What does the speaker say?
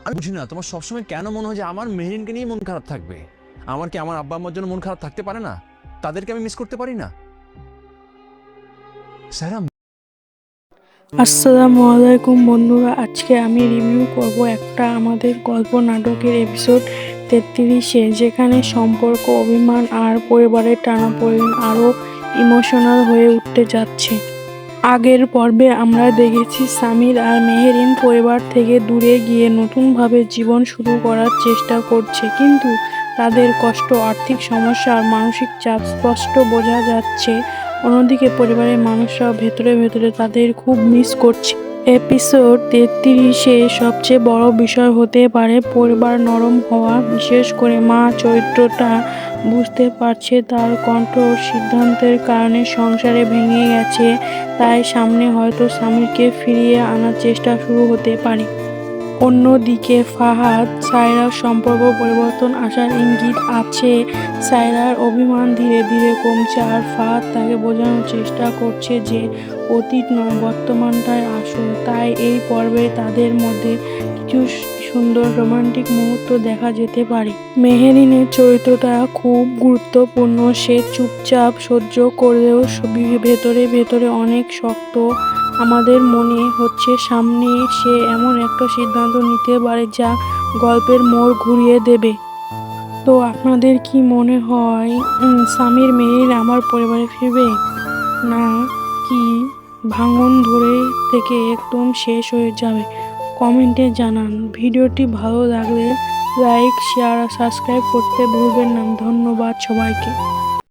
আমি বুঝি না তোমার সবসময় কেন মনে হয় যে আমার মেহেরিনকে নিয়ে মন খারাপ থাকবে। আমার কি আমার আব্বা আম্মার জন্য মন খারাপ থাকতে পারে না? তাদেরকে আমি মিস করতে পারি না? সায়রা, আসসালামু আলাইকুম বন্ধুরা, আজকে আমি রিভিউ করব একটা আমাদের গল্প নাটকের এপিসোড 33-এ, যেখানে সম্পর্ক, অভিমান আর পরিবারের টানাপোড়েন আরও ইমোশনাল হয়ে উঠতে যাচ্ছে। আগের পর্বে আমরা দেখেছি সামির আর মেহেরিন পরিবার থেকে দূরে গিয়ে নতুনভাবে জীবন শুরু করার চেষ্টা করছে, কিন্তু তাদের কষ্ট, আর্থিক সমস্যা আর মানসিক চাপ স্পষ্ট বোঝা যাচ্ছে। অন্যদিকে পরিবারের মানুষরাও ভেতরে ভেতরে তাদের খুব মিস করছে। এপিসোড 33-এ সবচেয়ে বড় বিষয় হতে পারে পরিবার নরম হওয়া। বিশেষ করে মা চরিত্রটা বুঝতে পারছে তার কঠোর সিদ্ধান্তের কারণে সংসারে ভেঙে গেছে, তাই সামনে হয়তো স্বামীকে ফিরিয়ে আনার চেষ্টা শুরু হতে পারে। অন্যদিকে ফাহাদ সায়রার সম্পর্ক পরিবর্তন আসার ইঙ্গিত আছে। সায়রার অভিমান ধীরে ধীরে কমছে আর ফাহাদ তাকে বোঝানোর চেষ্টা করছে যে অতীত নয়, বর্তমানটাই আসল। তাই এই পর্বে তাদের মধ্যে কিছু সুন্দর রোমান্টিক মুহূর্ত দেখা যেতে পারে। মেহেরিনের চরিত্রটা খুব গুরুত্বপূর্ণ। সে চুপচাপ সহ্য করলেও ভেতরে ভেতরে অনেক শক্ত। আমাদের মনে হচ্ছে সামনে সে এমন একটা সিদ্ধান্ত নিতে পারে যা গল্পের মোড় ঘুরিয়ে দেবে। তো আপনাদের কি মনে হয়, সামির মেহেরিন আমার পরিবারে ফিরবে, না কি ভাঙন ধরে থেকে একদম শেষ হয়ে যাবে? কমেন্টে জানান। ভিডিওটি ভালো লাগলে লাইক, শেয়ার আর সাবস্ক্রাইব করতে ভুলবেন না। ধন্যবাদ সবাইকে।